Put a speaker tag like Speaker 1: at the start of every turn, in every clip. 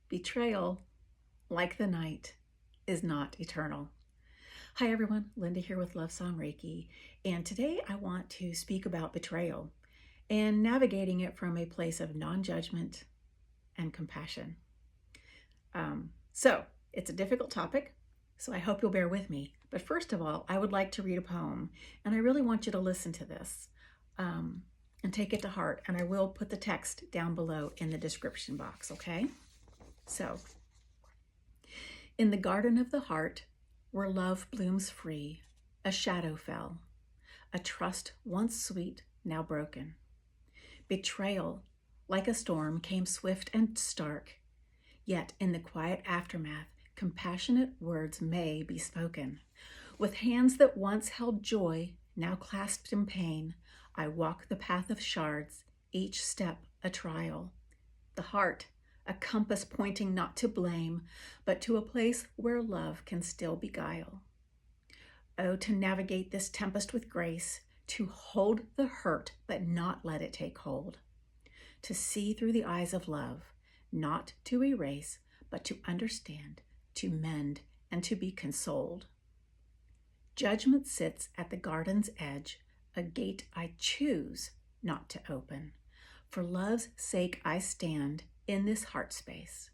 Speaker 1: Betrayal, like the night, is not eternal. Hi everyone, Linda here with Love Song Reiki, and today I want to speak about betrayal and navigating it from a place of non-judgment and compassion. So it's a difficult topic, so I hope you'll bear with me. But first of all, I would like to read a poem, and I really want you to listen to this and take it to heart, and I will put the text down below in the description box, okay? So, in the garden of the heart, where love blooms free, a shadow fell, a trust once sweet, now broken. Betrayal, like a storm, came swift and stark, yet in the quiet aftermath, compassionate words may be spoken. With hands that once held joy, now clasped in pain, I walk the path of shards, each step a trial. The heart, a compass pointing not to blame, but to a place where love can still beguile. Oh, to navigate this tempest with grace, to hold the hurt but not let it take hold. To see through the eyes of love, not to erase, but to understand, to mend, and to be consoled. Judgment sits at the garden's edge, a gate I choose not to open. For love's sake I stand in this heart space.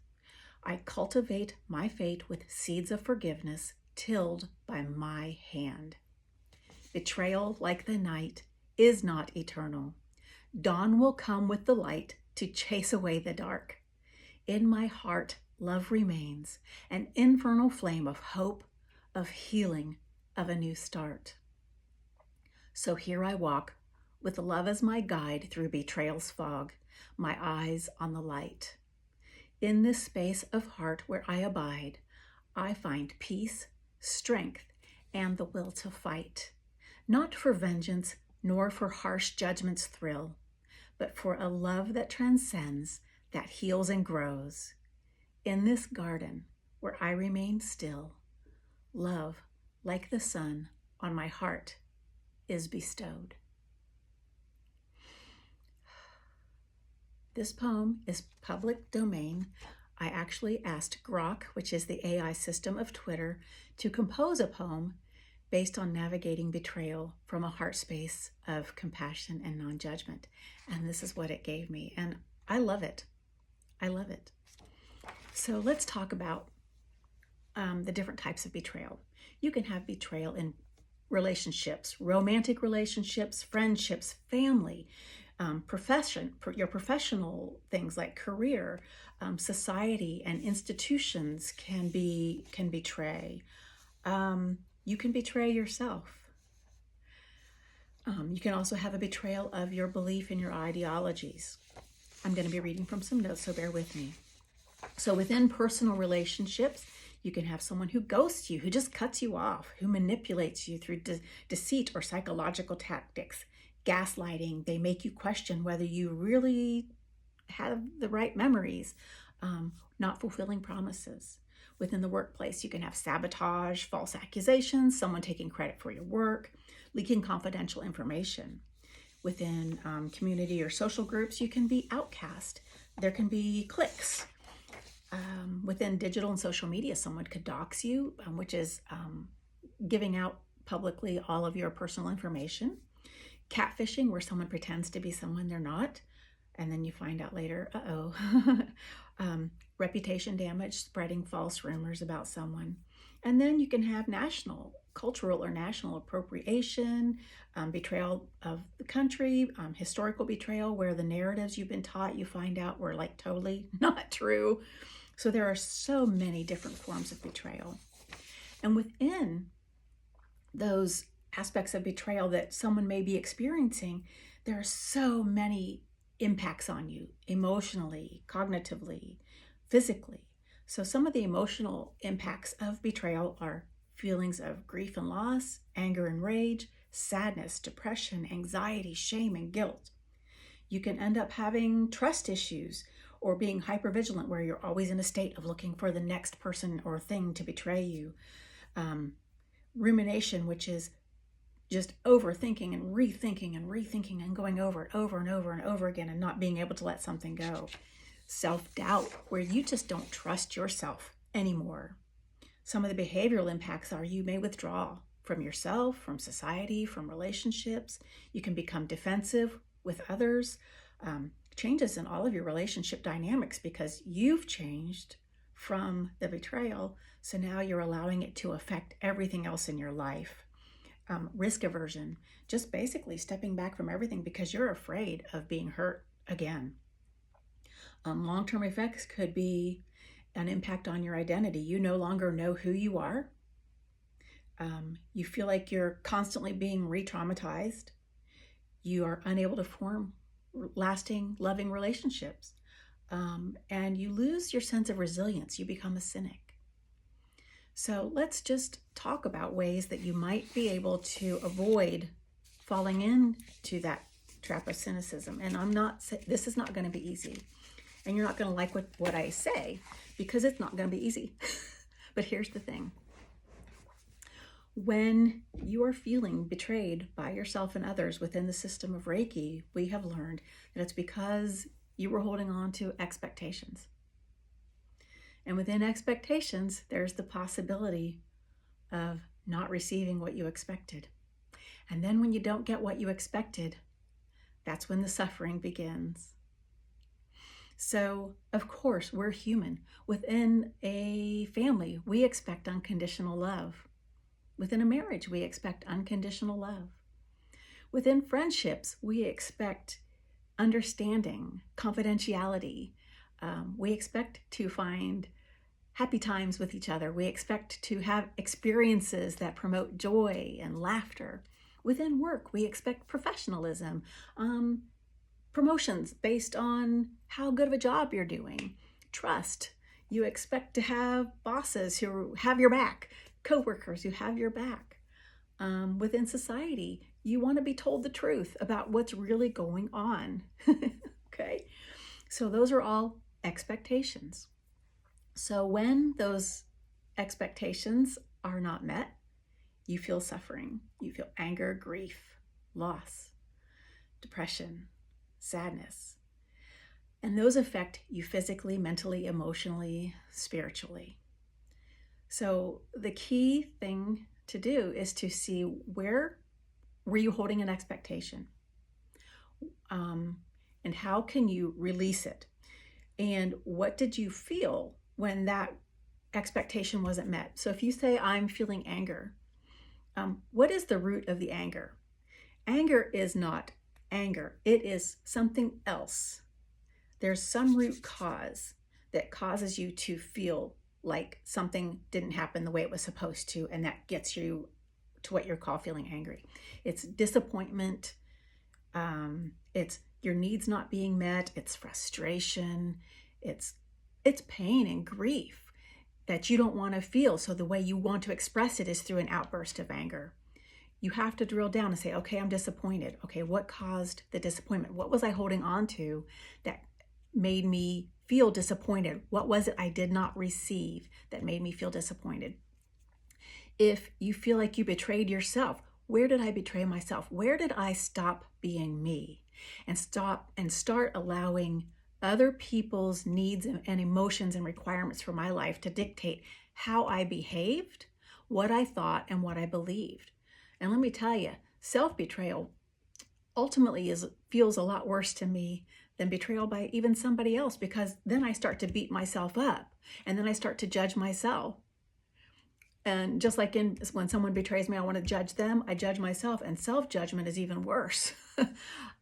Speaker 1: I cultivate my fate with seeds of forgiveness tilled by my hand. Betrayal, like the night, is not eternal. Dawn will come with the light to chase away the dark. In my heart, love remains, an infernal flame of hope, of healing, of a new start. So here I walk, with love as my guide through betrayal's fog, my eyes on the light. In this space of heart where I abide, I find peace, strength, and the will to fight, not for vengeance, nor for harsh judgment's thrill, but for a love that transcends, that heals and grows. In this garden where I remain still, love, like the sun, on my heart is bestowed. This poem is public domain. I actually asked Grok, which is the AI system of Twitter, to compose a poem based on navigating betrayal from a heart space of compassion and non-judgment. And this is what it gave me. And I love it. I love it. So let's talk about the different types of betrayal. You can have betrayal in relationships, romantic relationships, friendships, family, your professional things like career, society and institutions can betray. You can betray yourself. You can also have a betrayal of your belief in your ideologies. I'm going to be reading from some notes, so bear with me. So within personal relationships, you can have someone who ghosts you, who just cuts you off, who manipulates you through deceit or psychological tactics. Gaslighting, they make you question whether you really have the right memories, not fulfilling promises. Within the workplace, you can have sabotage, false accusations, someone taking credit for your work, leaking confidential information. Within community or social groups, you can be outcast. There can be cliques. Within digital and social media, someone could dox you, which is giving out publicly all of your personal information. Catfishing, where someone pretends to be someone they're not, and then you find out later, reputation damage, spreading false rumors about someone. And then you can have cultural or national appropriation, betrayal of the country, historical betrayal, where the narratives you've been taught you find out were like totally not true. So there are so many different forms of betrayal. And within those aspects of betrayal that someone may be experiencing, there are so many impacts on you emotionally, cognitively, physically. So some of the emotional impacts of betrayal are feelings of grief and loss, anger and rage, sadness, depression, anxiety, shame, and guilt. You can end up having trust issues or being hypervigilant, where you're always in a state of looking for the next person or thing to betray you. Rumination, which is just overthinking and rethinking and going over it over and over and over again and not being able to let something go. self-doubt, where you just don't trust yourself anymore. Some of the behavioral impacts are you may withdraw from yourself, from society, from relationships. You can become defensive with others. Changes in all of your relationship dynamics because you've changed from the betrayal. So now you're allowing it to affect everything else in your life. Risk aversion, just basically stepping back from everything because you're afraid of being hurt again. Long-term effects could be an impact on your identity. You no longer know who you are. You feel like you're constantly being re-traumatized. You are unable to form lasting, loving relationships. And you lose your sense of resilience. You become a cynic. So let's just talk about ways that you might be able to avoid falling into that trap of cynicism. And this is not going to be easy. And you're not going to like what I say because it's not going to be easy. But here's the thing. When you are feeling betrayed by yourself and others within the system of Reiki, we have learned that it's because you were holding on to expectations. And within expectations, there's the possibility of not receiving what you expected. And then when you don't get what you expected, that's when the suffering begins. So, of course, we're human. Within a family, we expect unconditional love. Within a marriage, we expect unconditional love. Within friendships, we expect understanding, confidentiality. We expect to find happy times with each other. We expect to have experiences that promote joy and laughter. Within work, we expect professionalism, promotions based on how good of a job you're doing, trust. You expect to have bosses who have your back, coworkers who have your back. Within society, you want to be told the truth about what's really going on. Okay, so those are all expectations. So when those expectations are not met, you feel suffering. You feel anger, grief, loss, depression, sadness. And those affect you physically, mentally, emotionally, spiritually. So the key thing to do is to see where were you holding an expectation? And how can you release it? And what did you feel when that expectation wasn't met? So if you say, I'm feeling anger, what is the root of the anger? Anger is not anger. It is something else. There's some root cause that causes you to feel like something didn't happen the way it was supposed to, and that gets you to what you call feeling angry. It's disappointment. It's your needs not being met. It's frustration. It's pain and grief that you don't want to feel. So the way you want to express it is through an outburst of anger. You have to drill down and say, okay, I'm disappointed. Okay, what caused the disappointment? What was I holding on to that made me feel disappointed? What was it I did not receive that made me feel disappointed? If you feel like you betrayed yourself, where did I betray myself? Where did I stop being me and start allowing other people's needs and emotions and requirements for my life to dictate how I behaved, what I thought, and what I believed? And let me tell you, self-betrayal ultimately feels a lot worse to me than betrayal by even somebody else, because then I start to beat myself up and then I start to judge myself. And just like when someone betrays me, I want to judge them, I judge myself, and self-judgment is even worse.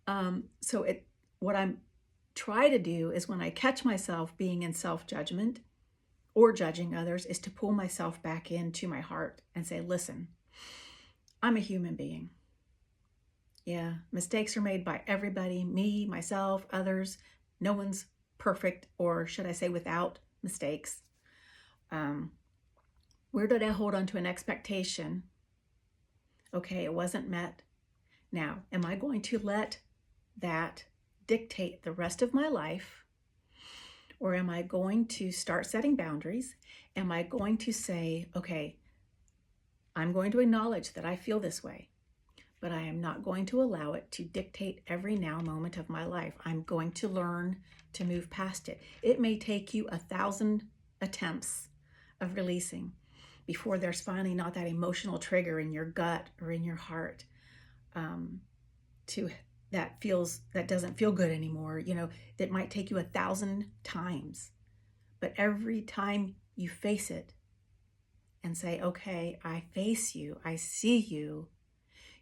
Speaker 1: What I'm try to do is when I catch myself being in self-judgment or judging others is to pull myself back into my heart and say, listen, I'm a human being. Yeah, mistakes are made by everybody, me, myself, others. No one's perfect, or should I say without mistakes. Where did I hold on to an expectation? Okay, it wasn't met. Now, am I going to let that dictate the rest of my life? Or am I going to start setting boundaries? Am I going to say, okay, I'm going to acknowledge that I feel this way, but I am not going to allow it to dictate every now moment of my life. I'm going to learn to move past it. It may take you 1,000 attempts of releasing before there's finally not that emotional trigger in your gut or in your heart to that doesn't feel good anymore. That might take you 1,000 times, but every time you face it and say, okay, I face you, I see you,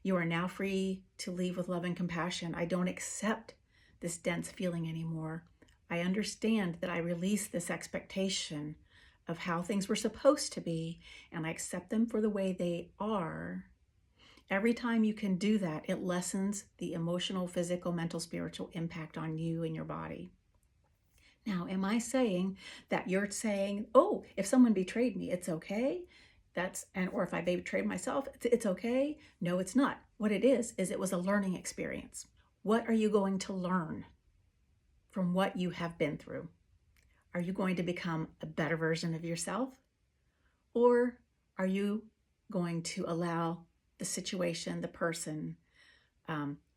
Speaker 1: you are now free to leave with love and compassion. I don't accept this dense feeling anymore. I understand that I release this expectation of how things were supposed to be, and I accept them for the way they are. Every time you can do that, it lessens the emotional, physical, mental, spiritual impact on you and your body. Now, am I saying that you're saying, oh, if someone betrayed me, it's okay? Or if I betrayed myself, it's okay? No, it's not. What it is it was a learning experience. What are you going to learn from what you have been through? Are you going to become a better version of yourself? Or are you going to allow the situation, the person,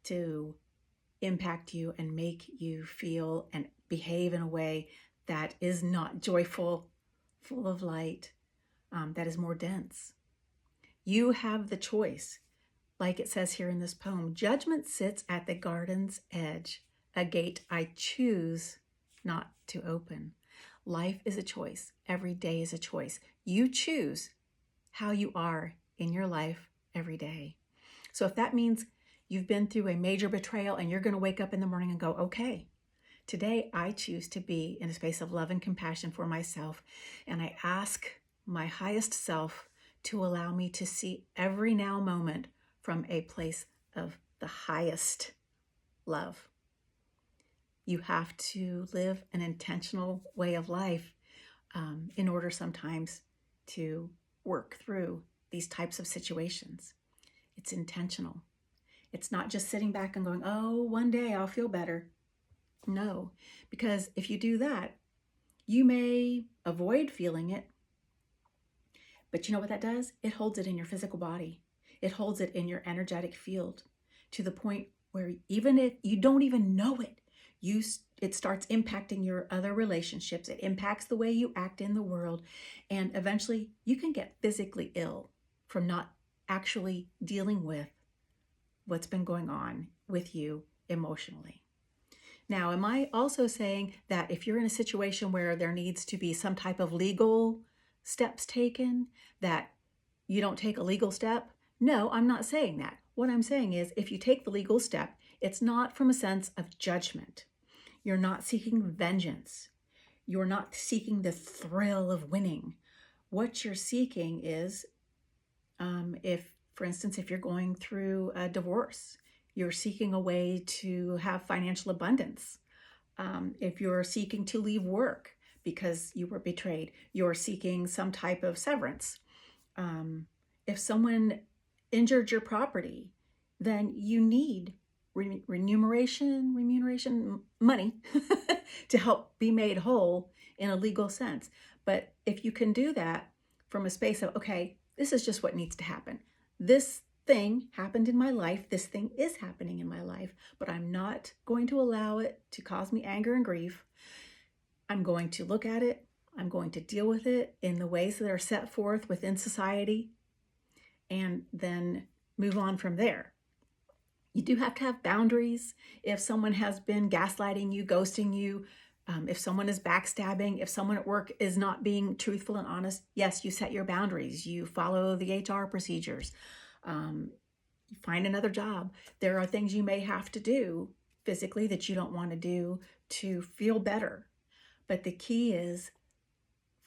Speaker 1: to impact you and make you feel and behave in a way that is not joyful, full of light, that is more dense? You have the choice. Like it says here in this poem, judgment sits at the garden's edge, a gate I choose not to open. Life is a choice. Every day is a choice. You choose how you are in your life every day. So if that means you've been through a major betrayal and you're going to wake up in the morning and go, okay, today I choose to be in a space of love and compassion for myself, and I ask my highest self to allow me to see every now moment from a place of the highest love. You have to live an intentional way of life in order sometimes to work through these types of situations. It's intentional. It's not just sitting back and going, oh, one day I'll feel better. No, because if you do that, you may avoid feeling it. But you know what that does? It holds it in your physical body. It holds it in your energetic field to the point where even if you don't even know it, it starts impacting your other relationships. It impacts the way you act in the world. And eventually you can get physically ill from not actually dealing with what's been going on with you emotionally. Now, am I also saying that if you're in a situation where there needs to be some type of legal steps taken, that you don't take a legal step? No, I'm not saying that. What I'm saying is if you take the legal step, it's not from a sense of judgment. You're not seeking vengeance. You're not seeking the thrill of winning. What you're seeking is, for instance, if you're going through a divorce, you're seeking a way to have financial abundance. If you're seeking to leave work because you were betrayed, you're seeking some type of severance. If someone injured your property, then you need remuneration money to help be made whole in a legal sense. But if you can do that from a space of, okay, this is just what needs to happen. This thing happened in my life. This thing is happening in my life, but I'm not going to allow it to cause me anger and grief. I'm going to look at it. I'm going to deal with it in the ways that are set forth within society and then move on from there. You do have to have boundaries. If someone has been gaslighting you, ghosting you, if someone is backstabbing, if someone at work is not being truthful and honest, yes, you set your boundaries. You follow the HR procedures. You find another job. There are things you may have to do physically that you don't want to do to feel better. But the key is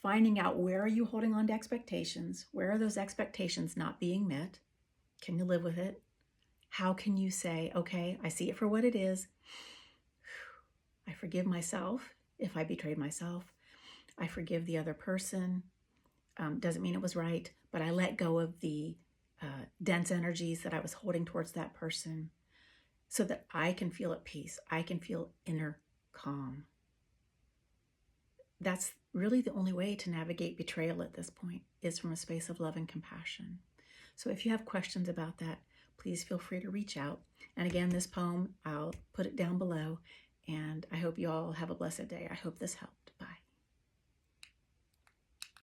Speaker 1: finding out, where are you holding on to expectations? Where are those expectations not being met? Can you live with it? How can you say, okay, I see it for what it is. I forgive myself if I betrayed myself. I forgive the other person. Doesn't mean it was right, but I let go of the dense energies that I was holding towards that person so that I can feel at peace. I can feel inner calm. That's really the only way to navigate betrayal at this point, is from a space of love and compassion. So if you have questions about that, please feel free to reach out. And again, this poem, I'll put it down below, and I hope you all have a blessed day. I hope this helped.